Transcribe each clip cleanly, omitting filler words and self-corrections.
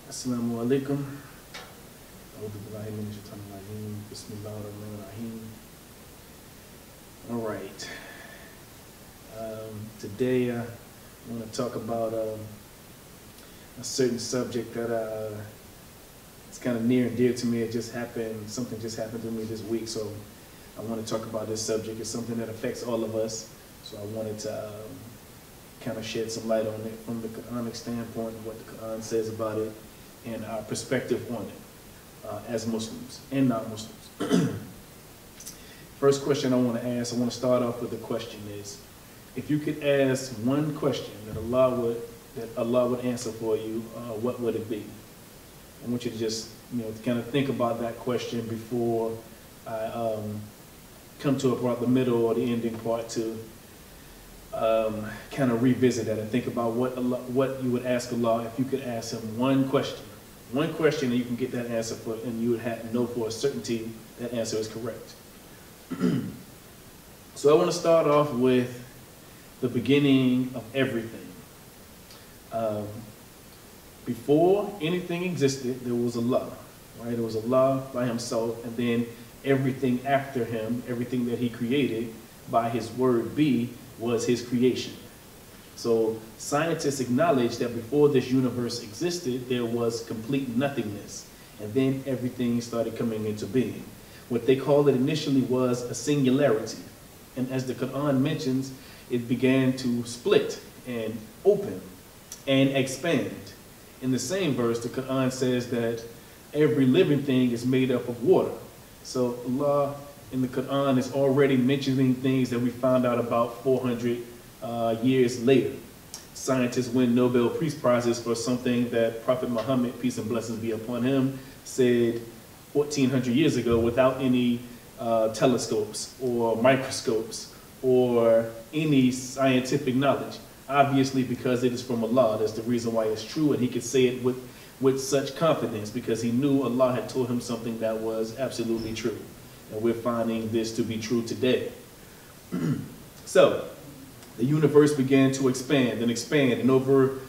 Assalamu alaikum. Bismillahirrahmanirrahim. All right. Today I want to talk about a certain subject that it's kind of near and dear to me. It just happened. Something just happened to me this week, so I want to talk about this subject. It's something that affects all of us. So I wanted to kind of shed some light on it from the Quranic standpoint, what the Quran says about it, and our perspective on it as Muslims and non-Muslims. First question I want to start off with the question is, if you could ask one question that Allah would answer for you, what would it be? I want you to just, kind of think about that question before I come to about the middle or the ending part to kind of revisit that and think about what you would ask Allah if you could ask Him one question and you can get that answer for, and you would know for a certainty that answer is correct. So I want to start off with the beginning of everything. Before anything existed, there was Allah, right? There was Allah by Himself, and then everything after Him, everything that He created by His word be, was His creation. So scientists acknowledge that before this universe existed, there was complete nothingness, and then everything started coming into being. What they called it initially was a singularity, and as the Quran mentions, it began to split and open and expand. In the same verse, the Quran says that every living thing is made up of water. So Allah in the Quran is already mentioning things that we found out about 400 years later. Scientists win Nobel Peace Prizes for something that Prophet Muhammad, peace and blessings be upon him, said 1400 years ago without any telescopes or microscopes or any scientific knowledge. Obviously, because it is from Allah, that's the reason why it's true, and he could say it with such confidence, because he knew Allah had told him something that was absolutely true. And we're finding this to be true today. So, the universe began to expand, and over,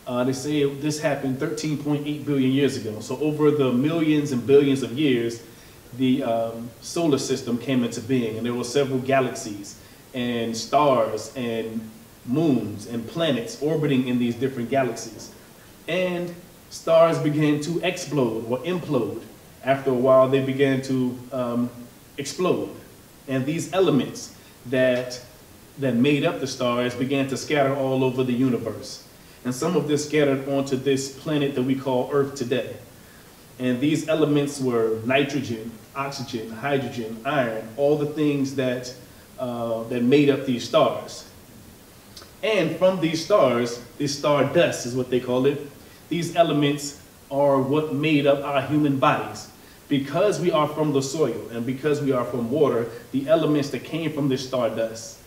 they say this happened 13.8 billion years ago. So over the millions and billions of years, the solar system came into being, and there were several galaxies and stars and moons and planets orbiting in these different galaxies. And stars began to explode or implode. After a while, they began to explode. And these elements that made up the stars began to scatter all over the universe. And some of this scattered onto this planet that we call Earth today. And these elements were nitrogen, oxygen, hydrogen, iron, all the things that made up these stars. And from these stars, this star dust is what they call it, these elements are what made up our human bodies. Because we are from the soil and because we are from water, the elements that came from this stardust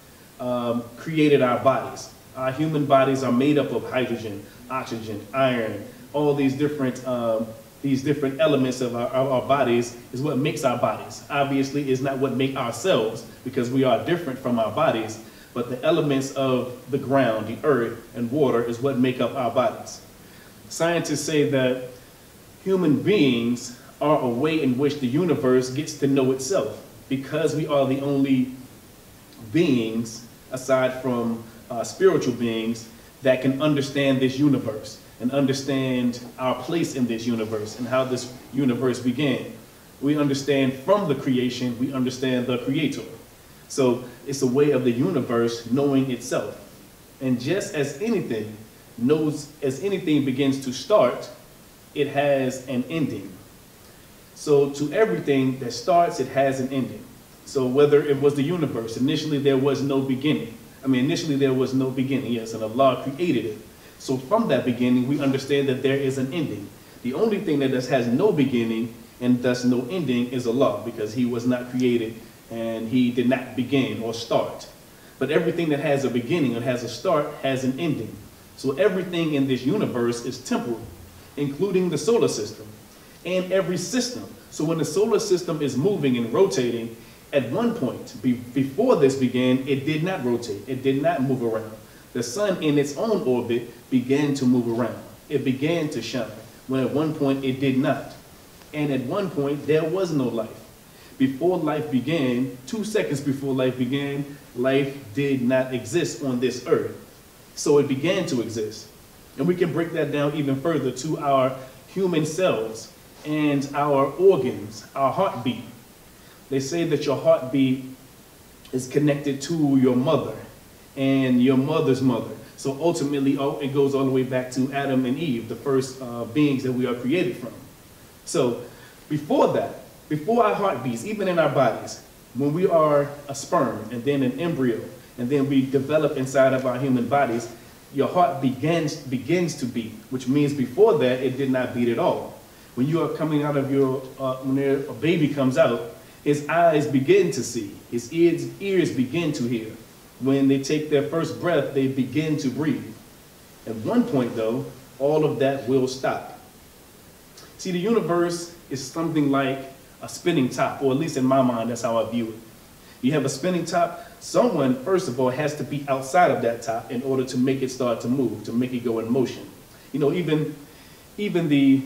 created our bodies. Our human bodies are made up of hydrogen, oxygen, iron, all these different elements of our bodies is what makes our bodies. Obviously, it's not what make ourselves, because we are different from our bodies, but the elements of the ground, the earth, and water is what make up our bodies. Scientists say that human beings are a way in which the universe gets to know itself, because we are the only beings, aside from spiritual beings, that can understand this universe and understand our place in this universe and how this universe began. We understand from the creation, we understand the creator. So it's a way of the universe knowing itself. And just as anything begins to start, it has an ending. So to everything that starts, it has an ending. So whether it was the universe, initially there was no beginning. Initially there was no beginning, yes, and Allah created it. So from that beginning, we understand that there is an ending. The only thing that has no beginning and thus no ending is Allah, because He was not created and He did not begin or start. But everything that has a beginning and has a start has an ending. So everything in this universe is temporal, including the solar system and every system. So when the solar system is moving and rotating, at one point, before this began, it did not rotate. It did not move around. The sun in its own orbit began to move around. It began to shine. when at one point it did not. And at one point there was no life. Before life began, 2 seconds before life began, life did not exist on this earth. So it began to exist. And we can break that down even further to our human cells and our organs, our heartbeat. They say that your heartbeat is connected to your mother and your mother's mother. So ultimately, it goes all the way back to Adam and Eve, the first beings that we are created from. So before that, before our heartbeats, even in our bodies, when we are a sperm and then an embryo, and then we develop inside of our human bodies, your heart begins to beat, which means before that, it did not beat at all. When you are coming out of when a baby comes out, his eyes begin to see, his ears begin to hear. When they take their first breath, they begin to breathe. At one point, though, all of that will stop. See, the universe is something like a spinning top, or at least in my mind, that's how I view it. You have a spinning top, someone, first of all, has to be outside of that top in order to make it start to move, to make it go in motion. You know, even the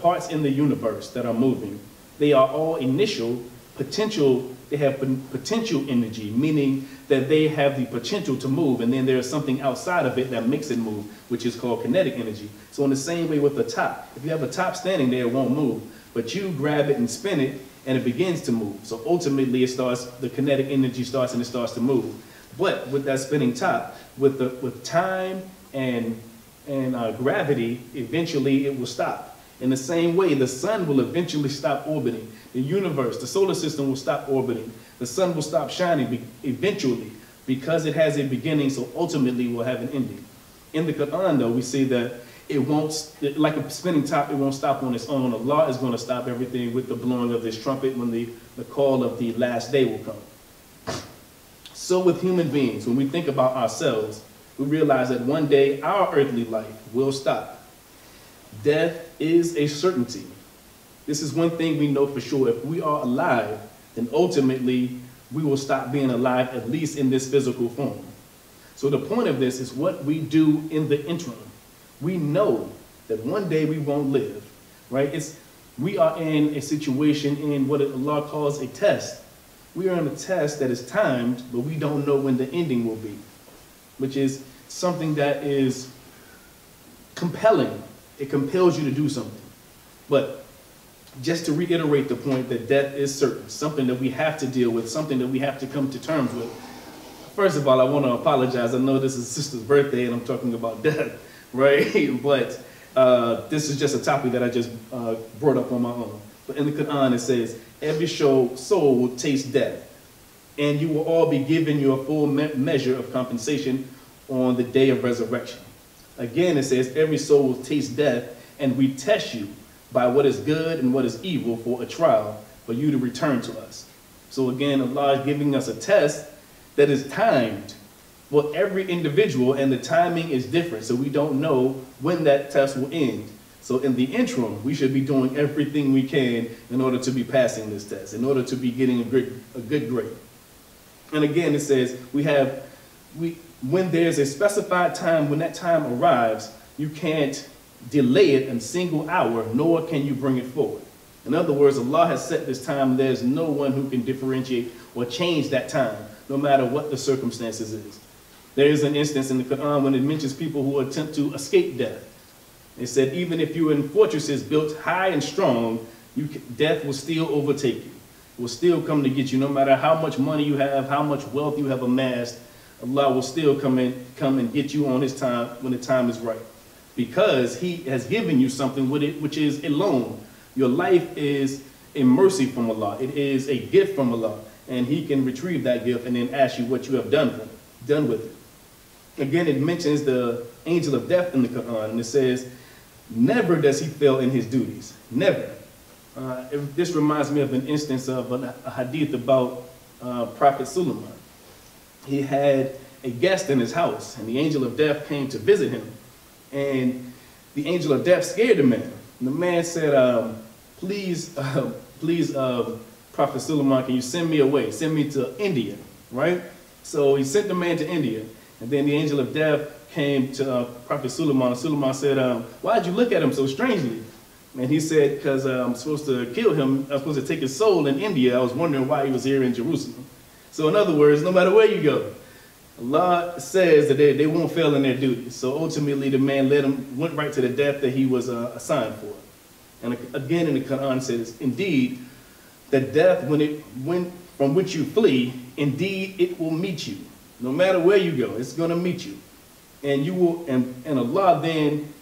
parts in the universe that are moving, they are all initial potential, they have potential energy, meaning that they have the potential to move, and then there's something outside of it that makes it move, which is called kinetic energy. So in the same way with the top, if you have a top standing there, it won't move, but you grab it and spin it, and it begins to move. So ultimately, the kinetic energy starts and it starts to move. But with that spinning top, with time and gravity, eventually it will stop. In the same way, the sun will eventually stop orbiting. The universe, the solar system will stop orbiting. The sun will stop shining eventually because it has a beginning, so ultimately will have an ending. In the Quran, though, we see that it won't, like a spinning top, it won't stop on its own. Allah is going to stop everything with the blowing of this trumpet when the call of the last day will come. So with human beings, when we think about ourselves, we realize that one day our earthly life will stop. Death is a certainty. This is one thing we know for sure. If we are alive, then ultimately we will stop being alive, at least in this physical form. So the point of this is what we do in the interim. We know that one day we won't live, right? We are in a situation in what Allah calls a test. We are in a test that is timed, but we don't know when the ending will be, which is something that is compelling. It compels you to do something. But just to reiterate the point that death is certain, something that we have to deal with, something that we have to come to terms with. First of all, I want to apologize. I know this is Sister's birthday and I'm talking about death, right? But this is just a topic that I just brought up on my own. But in the Quran it says, every soul will taste death, and you will all be given your full measure of compensation on the day of resurrection. Again, it says, every soul will taste death, and we test you by what is good and what is evil for a trial, for you to return to us. So again, Allah is giving us a test that is timed for every individual, and the timing is different, so we don't know when that test will end. So in the interim, we should be doing everything we can in order to be passing this test, in order to be getting a good grade. And again, it says, when there's a specified time, when that time arrives, you can't delay it a single hour, nor can you bring it forward. In other words, Allah has set this time. There's no one who can differentiate or change that time, no matter what the circumstances is. There is an instance in the Quran when it mentions people who attempt to escape death. It said, even if you're in fortresses built high and strong, death will still overtake you. It will still come to get you, no matter how much money you have, how much wealth you have amassed. Allah will still come and get you on his time when the time is right, because he has given you something with it, which is a loan. Your life is a mercy from Allah. It is a gift from Allah, and he can retrieve that gift and then ask you what you have done with it. Again, it mentions the angel of death in the Quran, and it says, never does he fail in his duties. Never. This reminds me of an instance of a hadith about Prophet Suleiman. He had a guest in his house, and the angel of death came to visit him. And the angel of death scared the man. And the man said, please, Prophet Suleiman, can you send me away? Send me to India, right? So he sent the man to India. And then the angel of death came to Prophet Suleiman. Suleiman said, why'd you look at him so strangely? And he said, because I'm supposed to kill him. I'm supposed to take his soul in India. I was wondering why he was here in Jerusalem. So in other words, no matter where you go, Allah says that they won't fail in their duty. So ultimately, the man went right to the death that he was assigned for. And again in the Quran says, indeed, the death from which you flee, indeed it will meet you. No matter where you go, it's going to meet you. And you will, and Allah then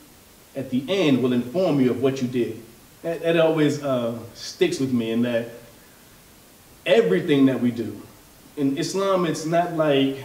at the end will inform you of what you did. That always sticks with me, in that everything that we do in Islam, it's not like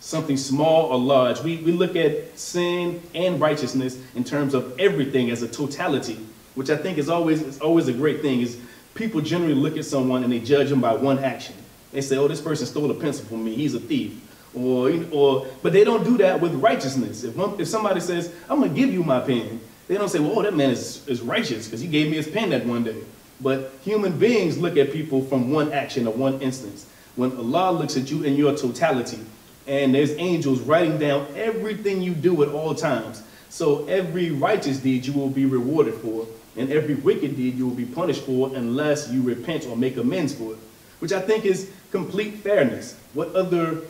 something small or large. We look at sin and righteousness in terms of everything as a totality, which I think is always a great thing. Is people generally look at someone and they judge them by one action. They say, oh, this person stole a pencil from me, he's a thief. But they don't do that with righteousness. If somebody says, I'm going to give you my pen, they don't say, well, oh, that man is righteous because he gave me his pen that one day. But human beings look at people from one action or one instance. When Allah looks at you in your totality, and there's angels writing down everything you do at all times. So every righteous deed you will be rewarded for, and every wicked deed you will be punished for unless you repent or make amends for it, which I think is complete fairness. What other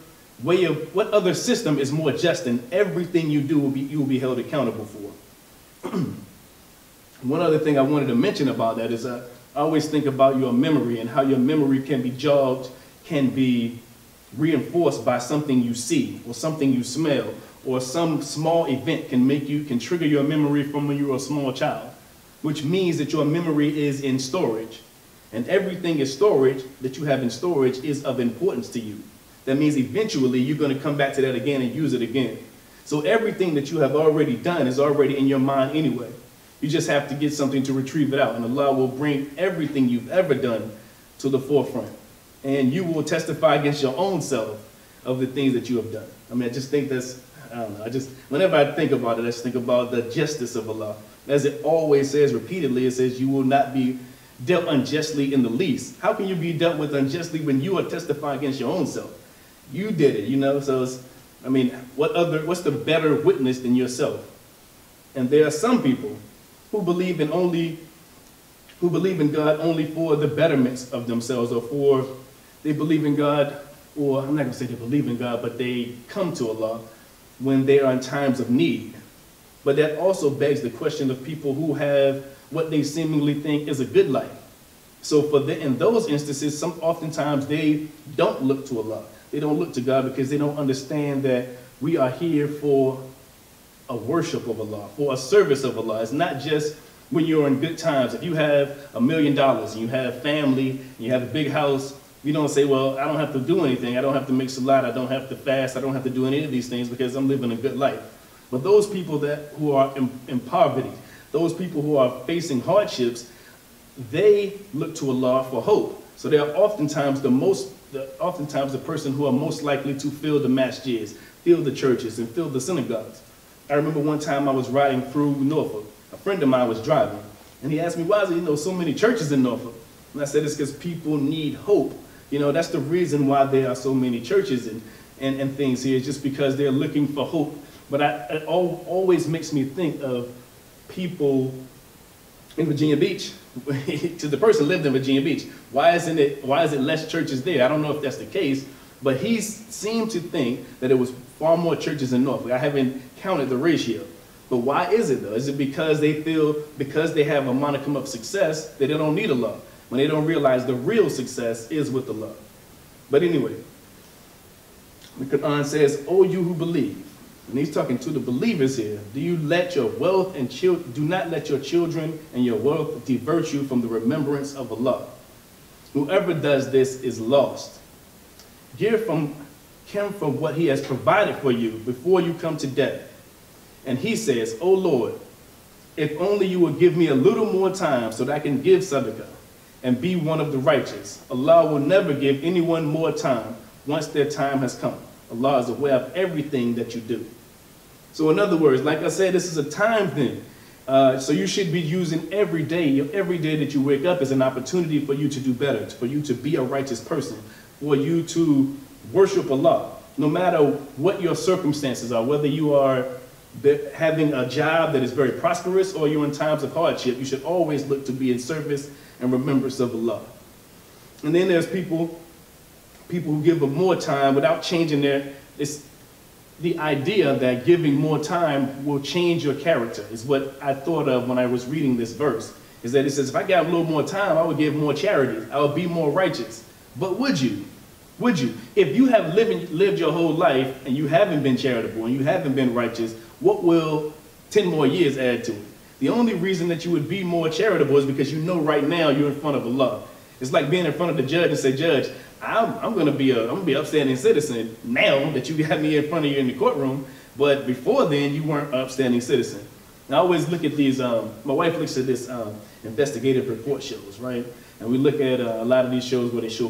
system is more just than everything you do you will be held accountable for? One other thing I wanted to mention about that is I always think about your memory and how your memory can be jogged, can be reinforced by something you see or something you smell, or some small event can trigger your memory from when you were a small child, which means that your memory is in storage. And everything is storage that you have in storage is of importance to you. That means eventually you're going to come back to that again and use it again. So everything that you have already done is already in your mind anyway. You just have to get something to retrieve it out, and Allah will bring everything you've ever done to the forefront. And you will testify against your own self of the things that you have done. I mean, I just think whenever I think about it, I just think about the justice of Allah. As it always says repeatedly, it says you will not be dealt unjustly in the least. How can you be dealt with unjustly when you are testifying against your own self? You did it, you know, so what's the better witness than yourself? And there are some people who believe in God only for the betterments of themselves, or they believe in God, or I'm not going to say they believe in God, but they come to Allah when they are in times of need. But that also begs the question of people who have what they seemingly think is a good life. So in those instances, oftentimes they don't look to Allah. They don't look to God because they don't understand that we are here for a worship of Allah, for a service of Allah. It's not just when you're in good times. If you have $1 million and you have family, and you have a big house, you don't say, well, I don't have to do anything. I don't have to make salat. I don't have to fast. I don't have to do any of these things because I'm living a good life. But those people who are in poverty, those people who are facing hardships, they look to Allah for hope. So they are oftentimes the person who are most likely to fill the masjids, fill the churches, and fill the synagogues. I remember one time I was riding through Norfolk. A friend of mine was driving, and he asked me, why is there so many churches in Norfolk? And I said, it's because people need hope. You know, that's the reason why there are so many churches and things here, just because they're looking for hope. But it always makes me think of people in Virginia Beach. To the person who lived in Virginia Beach, why is it less churches there? I don't know if that's the case, but he seemed to think that it was far more churches in Norfolk. I haven't counted the ratio. But why is it though? Is it because they feel, because they have a monicum of success, that they don't need Allah, when they don't realize the real success is with Allah? But anyway, the Quran says, "O you who believe," and he's talking to the believers here, do not let your children and your wealth divert you from the remembrance of Allah. Whoever does this is lost. Give from him from what he has provided for you before you come to death. And he says, O Lord, if only you would give me a little more time so that I can give sadaqah and be one of the righteous. Allah will never give anyone more time once their time has come. Allah is aware of everything that you do. So in other words, like I said, this is a time thing. So you should be using every day that you wake up as an opportunity for you to do better, for you to be a righteous person, for you to worship Allah. no matter what your circumstances are, whether you are having a job that is very prosperous or you're in times of hardship, you should always look to be in service and remembrance of Allah. And then there's people who give them more time without changing it's the idea that giving more time will change your character is what I thought of when I was reading this verse. Is that it says, if I got a little more time, I would give more charity. I would be more righteous. But would you? Would you? If you have lived your whole life and you haven't been charitable and you haven't been righteous, what will 10 more years add to it? The only reason that you would be more charitable is because you know right now you're in front of Allah. It's like being in front of the judge and say, Judge, I'm going to be an upstanding citizen now that you got me in front of you in the courtroom, but before then you weren't an upstanding citizen. And I always look at these, my wife looks at this investigative report shows, right? And we look at a lot of these shows where they show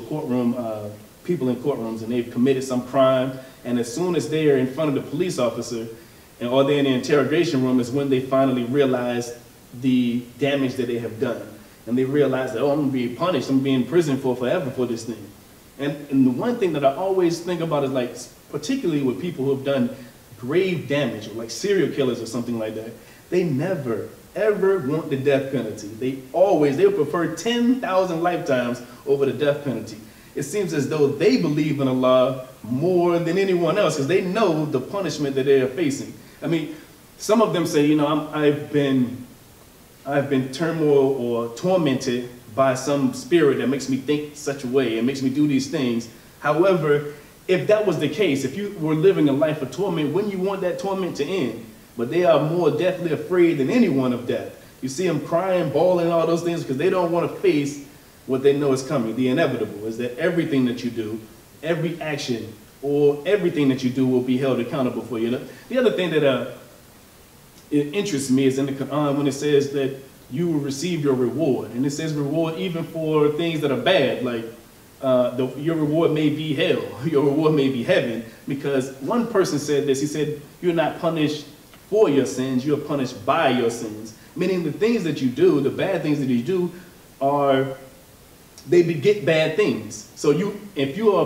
people in courtrooms and they've committed some crime, and as soon as they're in front of the police officer or they're in the interrogation room is when they finally realize the damage that they have done. And they realize that, oh, I'm going to be punished, I'm going to be in prison for forever for this thing. And the one thing that I always think about is, like, particularly with people who have done grave damage, or like serial killers or something like that, they never, ever want the death penalty. They would prefer 10,000 lifetimes over the death penalty. It seems as though they believe in Allah more than anyone else because they know the punishment that they are facing. I mean, some of them say, you know, I've been turmoiled or tormented by some spirit that makes me think such a way and makes me do these things. However, if that was the case, if you were living a life of torment, wouldn't you want that torment to end? But they are more deathly afraid than anyone of death. You see them crying, bawling, all those things because they don't want to face what they know is coming. The inevitable is that everything that you do, every action, or everything that you do will be held accountable for you. The other thing that it interests me is in the Quran when it says that you will receive your reward. And it says reward even for things that are bad, like your reward may be hell, your reward may be heaven, because one person said this, he said, you're not punished for your sins, you're punished by your sins. Meaning the things that you do, the bad things that you do they beget bad things. So if you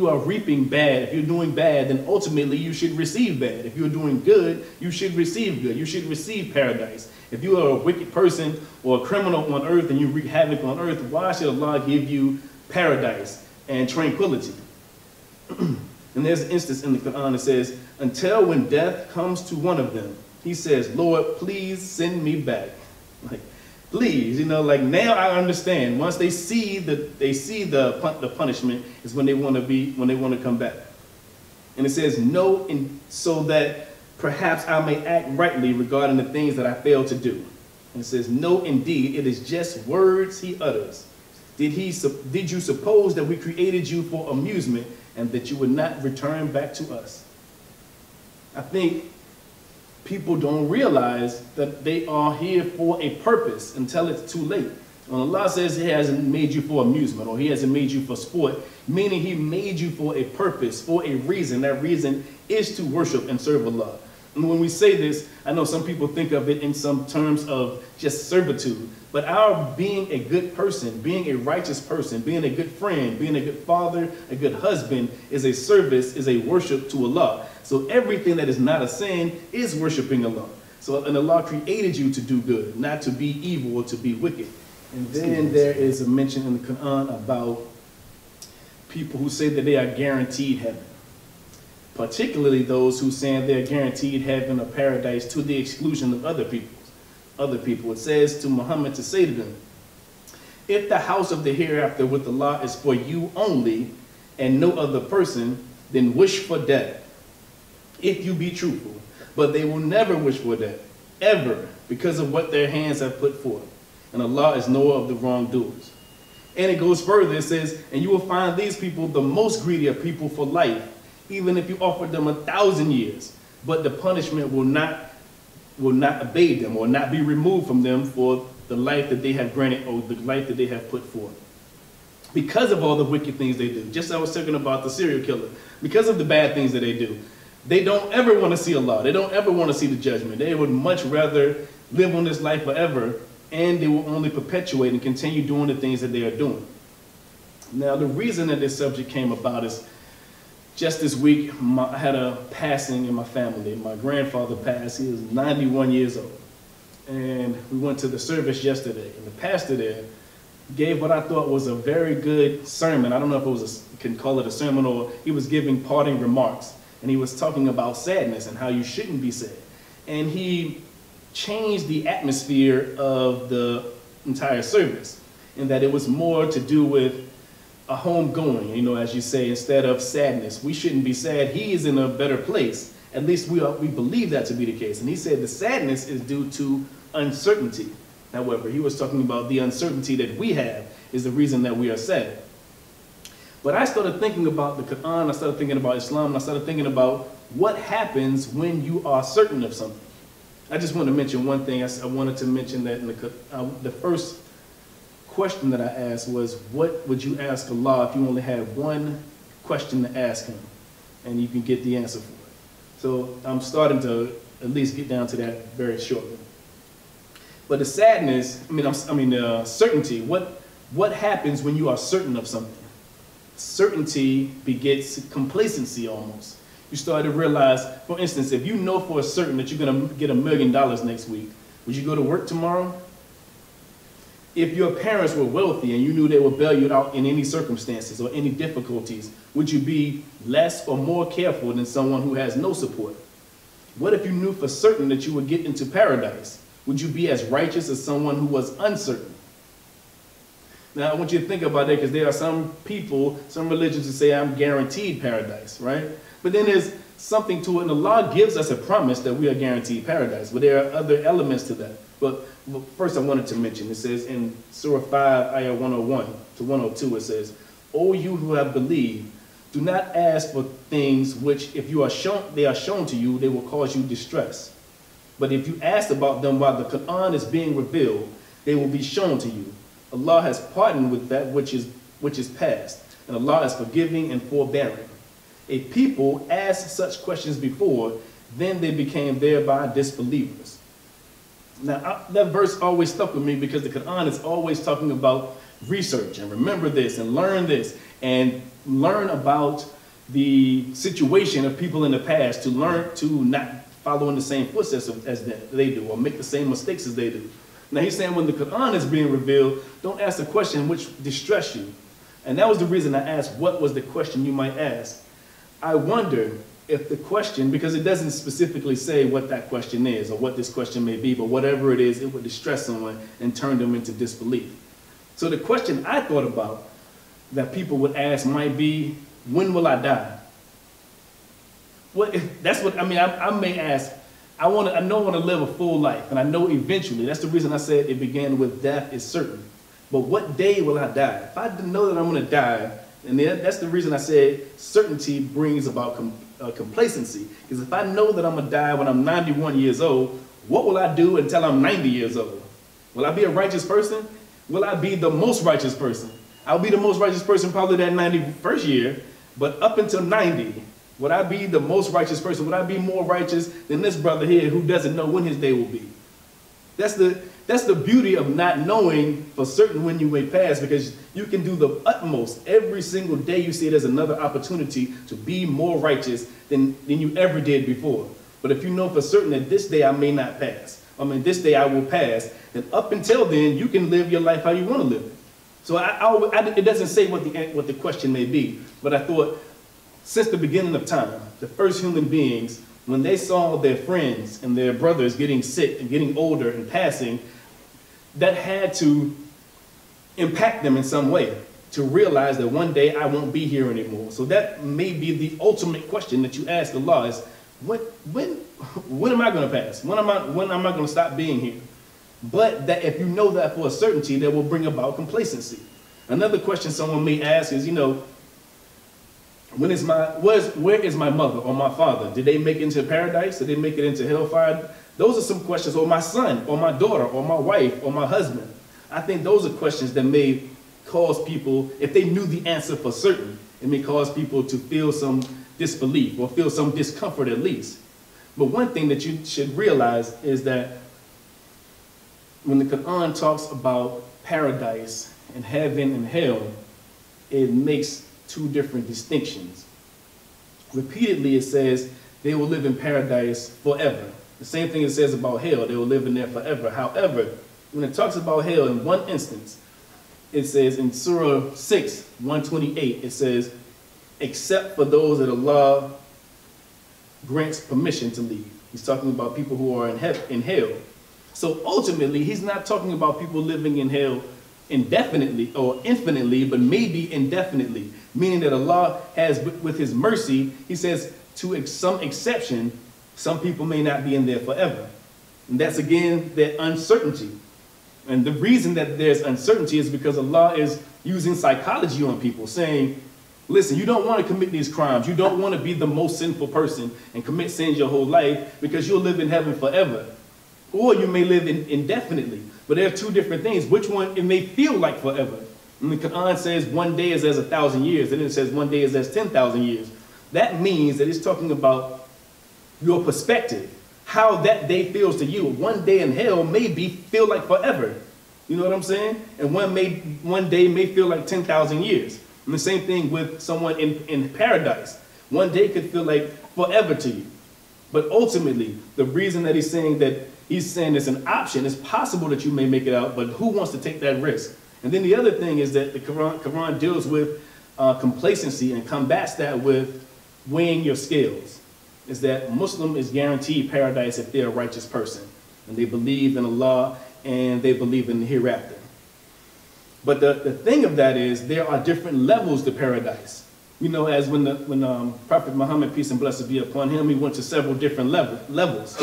are reaping bad, if you're doing bad, then ultimately you should receive bad. If you're doing good, you should receive good. You should receive paradise. If you are a wicked person or a criminal on earth and you wreak havoc on earth, why should Allah give you paradise and tranquility? And there's an instance in the Quran that says, until when death comes to one of them, he says, Lord, please send me back. Like, please, you know, like now I understand. Once they see the punishment is when they want to come back. And it says, no, so that perhaps I may act rightly regarding the things that I failed to do. And it says, no, indeed, it is just words he utters. Did you suppose that we created you for amusement and that you would not return back to us? I think people don't realize that they are here for a purpose until it's too late. When Allah says he hasn't made you for amusement or he hasn't made you for sport, meaning he made you for a purpose, for a reason. That reason is to worship and serve Allah. And when we say this, I know some people think of it in some terms of just servitude, but our being a good person, being a righteous person, being a good friend, being a good father, a good husband is a service, is a worship to Allah. So everything that is not a sin is worshiping Allah. So, and Allah created you to do good, not to be evil or to be wicked. And then there is a mention in the Quran about people who say that they are guaranteed heaven. Particularly those who say they're guaranteed heaven or paradise to the exclusion of other people. It says to Muhammad to say to them, if the house of the hereafter with Allah is for you only and no other person, then wish for death, if you be truthful. But they will never wish for that, ever, because of what their hands have put forth. And Allah is knower of the wrongdoers. And it goes further, it says, and you will find these people the most greedy of people for life, even if you offer them 1,000 years. But the punishment will not obey them or not be removed from them for the life that they have granted or the life that they have put forth. Because of all the wicked things they do, just as I was talking about the serial killer, because of the bad things that they do, they don't ever want to see Allah. They don't ever want to see the judgment. They would much rather live on this life forever, and they will only perpetuate and continue doing the things that they are doing. Now, the reason that this subject came about is Just this week, I had a passing in my family. My grandfather passed. He was 91 years old. And we went to the service yesterday, and the pastor there gave what I thought was a very good sermon. I don't know if it was you can call it a sermon, or he was giving parting remarks. And he was talking about sadness and how you shouldn't be sad. And he changed the atmosphere of the entire service, and that it was more to do with a homegoing, as you say, instead of sadness. We shouldn't be sad. He is in a better place. At least we believe that to be the case. And he said the sadness is due to uncertainty. However, he was talking about the uncertainty that we have is the reason that we are sad. But I started thinking about the Quran, I started thinking about Islam, and I started thinking about what happens when you are certain of something. I just want to mention one thing. I wanted to mention that in the first question that I asked was, what would you ask Allah if you only had one question to ask him and you can get the answer for it? So I'm starting to at least get down to that very shortly. But the sadness, certainty, what happens when you are certain of something? Certainty begets complacency almost. You start to realize, for instance, if you know for certain that you're going to get $1 million next week, would you go to work tomorrow? If your parents were wealthy and you knew they would bail you out in any circumstances or any difficulties, would you be less or more careful than someone who has no support? What if you knew for certain that you would get into paradise? Would you be as righteous as someone who was uncertain? Now, I want you to think about that, because there are some people, some religions that say, I'm guaranteed paradise, right? But then there's something to it, and Allah gives us a promise that we are guaranteed paradise, but there are other elements to that. But first I wanted to mention, it says in Surah 5, Ayah 101 to 102, it says, O you who have believed, do not ask for things which, if they are shown to you, they will cause you distress. But if you ask about them while the Quran is being revealed, they will be shown to you. Allah has pardoned with that which is past, and Allah is forgiving and forbearing. A people asked such questions before, then they became thereby disbelievers. Now, that verse always stuck with me, because the Quran is always talking about research and remember this and learn about the situation of people in the past, to learn to not follow in the same footsteps as they do, or make the same mistakes as they do. Now he's saying when the Quran is being revealed, don't ask a question which distress you. And that was the reason I asked, what was the question you might ask? I wonder if the question, because it doesn't specifically say what that question is or what this question may be, but whatever it is, it would distress someone and turn them into disbelief. So the question I thought about that people would ask might be, when will I die? I may ask, I know I want to live a full life, and I know eventually, that's the reason I said it began with death is certain. But what day will I die? If I know that I'm going to die, and that's the reason I said certainty brings about complacency. Because if I know that I'm going to die when I'm 91 years old, what will I do until I'm 90 years old? Will I be a righteous person? Will I be the most righteous person? I'll be the most righteous person probably that 91st year, but up until 90, would I be the most righteous person? Would I be more righteous than this brother here who doesn't know when his day will be? That's the beauty of not knowing for certain when you may pass, because you can do the utmost. Every single day you see it as another opportunity to be more righteous than you ever did before. But if you know for certain that this day I may not pass, this day I will pass, then up until then you can live your life how you want to live it. So it doesn't say what the question may be, but I thought, since the beginning of time, the first human beings, when they saw their friends and their brothers getting sick and getting older and passing, that had to impact them in some way to realize that one day I won't be here anymore. So that may be the ultimate question that you ask Allah is, when am I going to pass? When am I going to stop being here? But that if you know that for a certainty, that will bring about complacency. Another question someone may ask is, where is my mother or my father? Did they make it into paradise? Did they make it into hellfire? Those are some questions. Or my son, or my daughter, or my wife, or my husband. I think those are questions that may cause people, if they knew the answer for certain, it may cause people to feel some disbelief or feel some discomfort at least. But one thing that you should realize is that when the Quran talks about paradise and heaven and hell, it makes two different distinctions. repeatedly it says they will live in paradise forever. The same thing it says about hell, they will live in there forever. However, when it talks about hell in one instance, it says in Surah 6, 128, it says, except for those that Allah grants permission to leave. He's talking about people who are in hell. So ultimately, he's not talking about people living in hell indefinitely or infinitely, but maybe indefinitely, meaning that Allah has, with his mercy, he says, to some exception, some people may not be in there forever. And that's again that uncertainty. And the reason that there's uncertainty is because Allah is using psychology on people, saying, listen, you don't want to commit these crimes. You don't want to be the most sinful person and commit sins your whole life because you'll live in heaven forever. Or you may live indefinitely. But there are two different things. Which one it may feel like forever. And the Quran says one day is as 1,000 years. And then it says one day is as 10,000 years. That means that it's talking about your perspective. How that day feels to you. One day in hell may feel like forever. You know what I'm saying? And one day may feel like 10,000 years. And the same thing with someone in paradise. One day could feel like forever to you. But ultimately, the reason that he's saying it's an option, it's possible that you may make it out, but who wants to take that risk? And then the other thing is that the Quran deals with complacency and combats that with weighing your scales. Is that a Muslim is guaranteed paradise if they're a righteous person. And they believe in Allah and they believe in the hereafter. But the thing of that is there are different levels to paradise. You know, as when Prophet Muhammad, peace and blessings be upon him, he went to several different levels.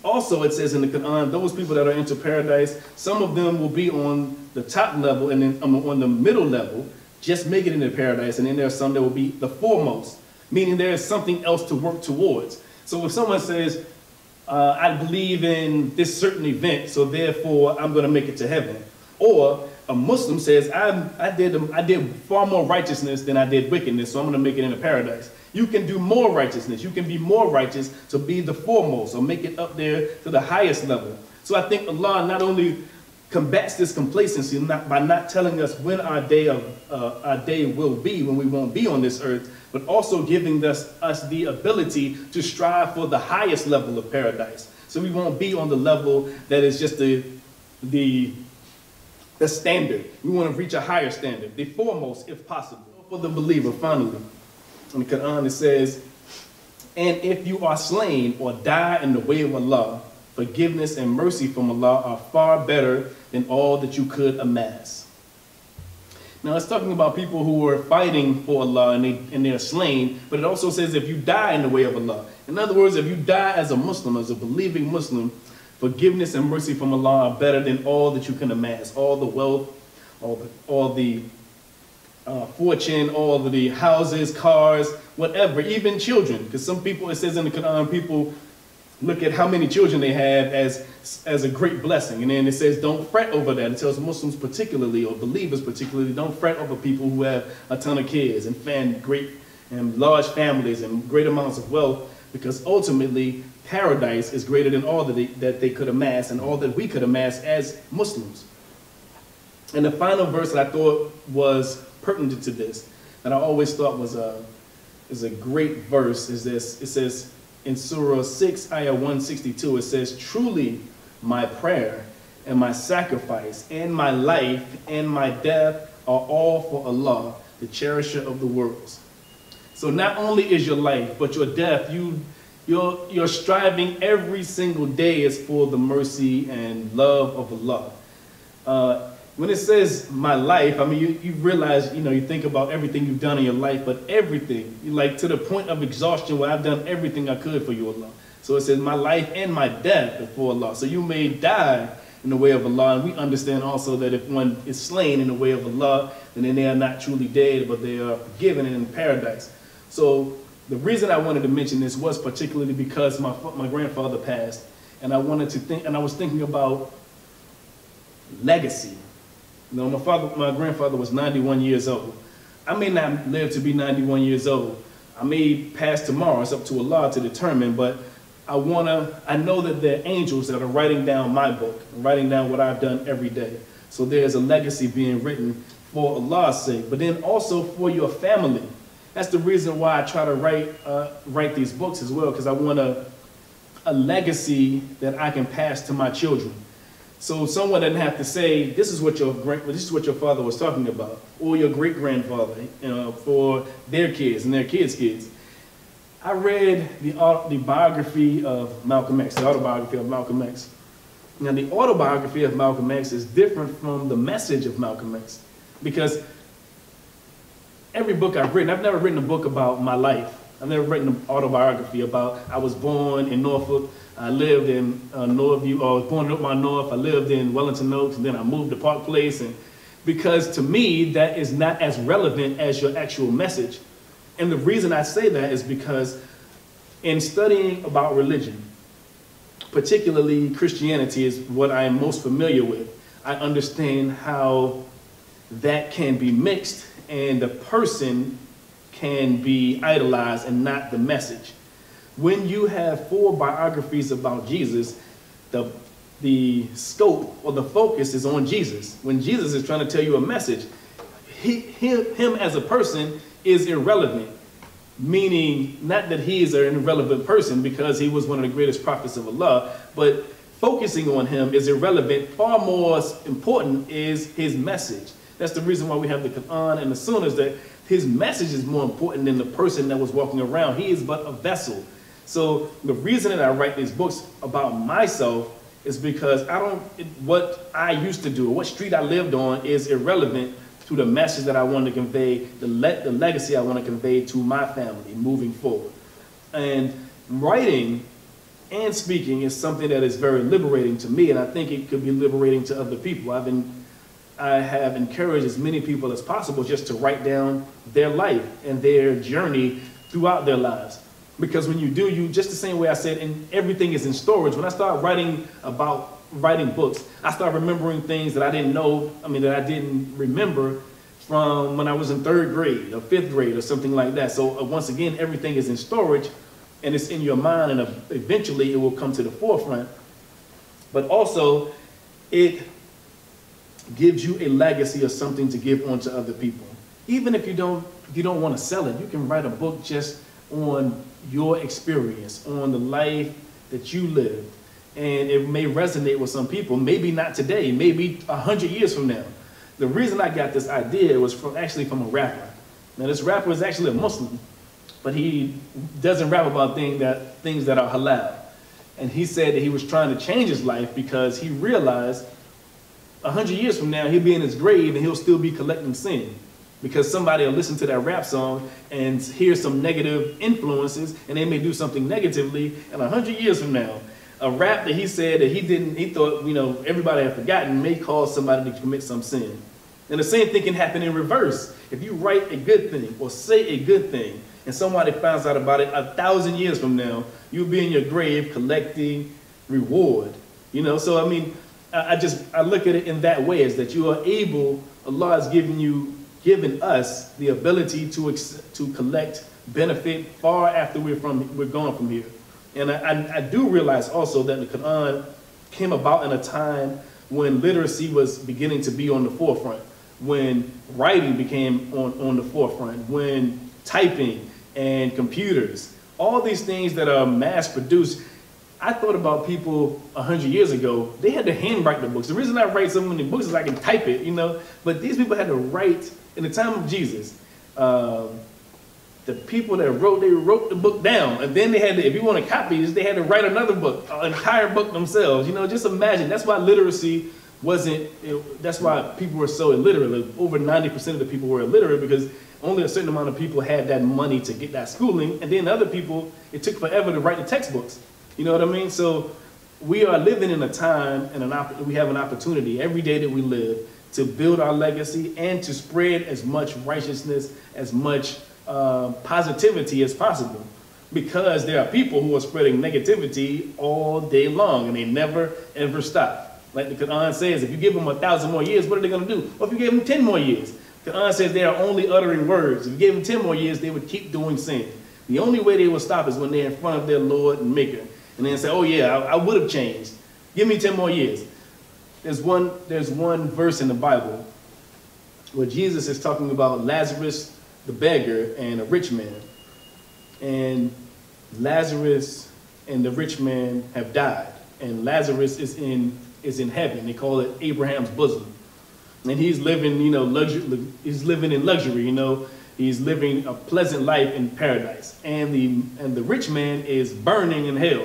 Also, it says in the Quran, those people that are into paradise, some of them will be on the top level and then on the middle level, just make it into paradise. And then there are some that will be the foremost, meaning there is something else to work towards. So if someone says, I believe in this certain event, so therefore I'm going to make it to heaven. Or a Muslim says, I did far more righteousness than I did wickedness, so I'm going to make it into paradise. You can do more righteousness. You can be more righteous to be the foremost or make it up there to the highest level. So I think Allah not only combats this complacency by not telling us when our day will be, when we won't be on this earth, but also giving us the ability to strive for the highest level of paradise. So we won't be on the level that is just the standard. We want to reach a higher standard, the foremost if possible. For the believer, finally, in the Quran it says, and if you are slain or die in the way of Allah, forgiveness and mercy from Allah are far better than all that you could amass. Now it's talking about people who are fighting for Allah and they're slain, but it also says if you die in the way of Allah. In other words, if you die as a Muslim, as a believing Muslim, forgiveness and mercy from Allah are better than all that you can amass. All the wealth, all the fortune, all of the houses, cars, whatever, even children. Because some people, it says in the Quran, people look at how many children they have as a great blessing. And then it says don't fret over that. It tells Muslims particularly, or believers particularly, don't fret over people who have a ton of kids and great and large families and great amounts of wealth, because ultimately paradise is greater than all that they could amass and all that we could amass as Muslims. And the final verse that I thought was pertinent to this, that I always thought is a great verse, is this. It says in Surah 6, Ayah 162, it says, truly my prayer and my sacrifice and my life and my death are all for Allah, the cherisher of the worlds. So not only is your life, but your death, your striving every single day is for the mercy and love of Allah. When it says my life, I mean, you realize, you think about everything you've done in your life, but everything, like to the point of exhaustion where I've done everything I could for you, Allah. So it says my life and my death are for Allah. So you may die in the way of Allah, and we understand also that if one is slain in the way of Allah, then they are not truly dead, but they are forgiven and in paradise. So the reason I wanted to mention this was particularly because my grandfather passed, and I was thinking about legacy. My grandfather was 91 years old. I may not live to be 91 years old. I may pass tomorrow. It's up to Allah to determine, but I know that there are angels that are writing down my book, writing down what I've done every day. So there's a legacy being written for Allah's sake, but then also for your family. That's the reason why I try to write these books as well, because I want a legacy that I can pass to my children. So someone doesn't have to say, this is what your father was talking about, or your great-grandfather, for their kids and their kids' kids. I read the biography of Malcolm X, the autobiography of Malcolm X. Now, the autobiography of Malcolm X is different from the message of Malcolm X, because every book I've written, I've never written a book about my life. I've never written an autobiography about, I was born in Norfolk, I lived in Northview, or I was born in Oakmont North, I lived in Wellington Oaks, and then I moved to Park Place. And because to me, that is not as relevant as your actual message. And the reason I say that is because in studying about religion, particularly Christianity is what I am most familiar with, I understand how that can be mixed and the person can be idolized and not the message. When you have 4 biographies about Jesus, the scope or the focus is on Jesus. When Jesus is trying to tell you a message, him as a person is irrelevant, meaning not that he is an irrelevant person because he was one of the greatest prophets of Allah, but focusing on him is irrelevant. Far more important is his message. That's the reason why we have the Quran and the Sunnah, is that his message is more important than the person that was walking around. He is but a vessel. So the reason that I write these books about myself is because what I used to do, or what street I lived on, is irrelevant to the message that I want to convey, the legacy I want to convey to my family moving forward. And writing and speaking is something that is very liberating to me, and I think it could be liberating to other people. I have encouraged as many people as possible just to write down their life and their journey throughout their lives. Because when you do, just the same way I said, and everything is in storage. When I start writing books, I start remembering things that I didn't know, that I didn't remember from when I was in 3rd grade or 5th grade or something like that. So once again, everything is in storage and it's in your mind, and eventually it will come to the forefront. But also, it gives you a legacy or something to give on to other people. Even if you don't want to sell it, you can write a book just on your experience, on the life that you lived. And it may resonate with some people, maybe not today, maybe 100 years from now. The reason I got this idea was actually from a rapper. Now, this rapper is actually a Muslim, but he doesn't rap about things that are halal. And he said that he was trying to change his life because he realized 100 years from now, he'll be in his grave and he'll still be collecting sin. Because somebody will listen to that rap song and hear some negative influences, and they may do something negatively. And 100 years from now, a rap that he said that he thought, everybody had forgotten, may cause somebody to commit some sin. And the same thing can happen in reverse. If you write a good thing or say a good thing, and somebody finds out about it 1,000 years from now, you'll be in your grave collecting reward. So I look at it in that way, is that you are able, Allah has given us the ability to collect benefit far after we're gone from here. And I do realize also that the Quran came about in a time when literacy was beginning to be on the forefront, when writing became on the forefront, when typing and computers, all these things that are mass produced. I thought about people 100 years ago, they had to handwrite the books. The reason I write so many books is I can type it, but these people had to write. In the time of Jesus, the people that wrote the book down, and then they had to, if you want to copy this, they had to write another book, an entire book themselves. Just imagine. That's why literacy that's why people were so illiterate. Like over 90% of the people were illiterate because only a certain amount of people had that money to get that schooling, and then other people, it took forever to write the textbooks. You know what I mean? So we are living in a time and we have an opportunity every day that we live to build our legacy and to spread as much righteousness, as much positivity as possible. Because there are people who are spreading negativity all day long and they never ever stop. Like the Quran says, if you give them 1,000 more years, what are they going to do? Or if you give them 10 more years? The Quran says they are only uttering words. If you gave them 10 more years, they would keep doing sin. The only way they will stop is when they're in front of their Lord and Maker. And then say, oh yeah, I would have changed. Give me 10 more years. There's one verse in the Bible where Jesus is talking about Lazarus the beggar and a rich man. And Lazarus and the rich man have died. And Lazarus is in heaven. They call it Abraham's bosom. And he's living, he's living in luxury, He's living a pleasant life in paradise. And the rich man is burning in hell.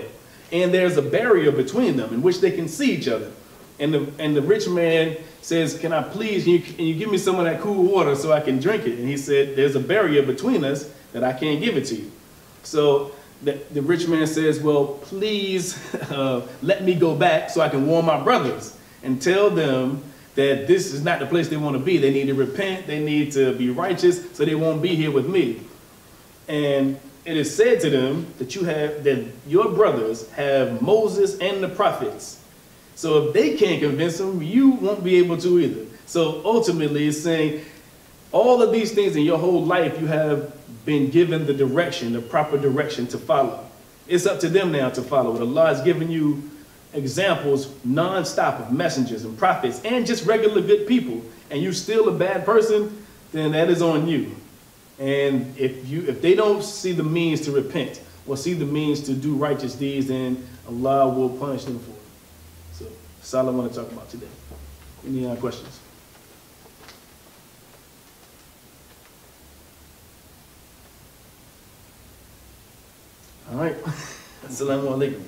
And there's a barrier between them in which they can see each other. And the rich man says, can I please, can you give me some of that cool water so I can drink it? And he said, there's a barrier between us that I can't give it to you. So the rich man says, well, please let me go back so I can warn my brothers and tell them that this is not the place they want to be. They need to repent. They need to be righteous so they won't be here with me. And it is said to them that your brothers have Moses and the prophets. So if they can't convince them, you won't be able to either. So ultimately it's saying all of these things in your whole life, you have been given the direction, the proper direction to follow. It's up to them now to follow it. Allah has given you examples non-stop of messengers and prophets and just regular good people, and you're still a bad person, then that is on you. And if they don't see the means to repent or see the means to do righteous deeds, then Allah will punish them for it. So that's all I want to talk about today. Any other questions? All right. Assalamu alaikum.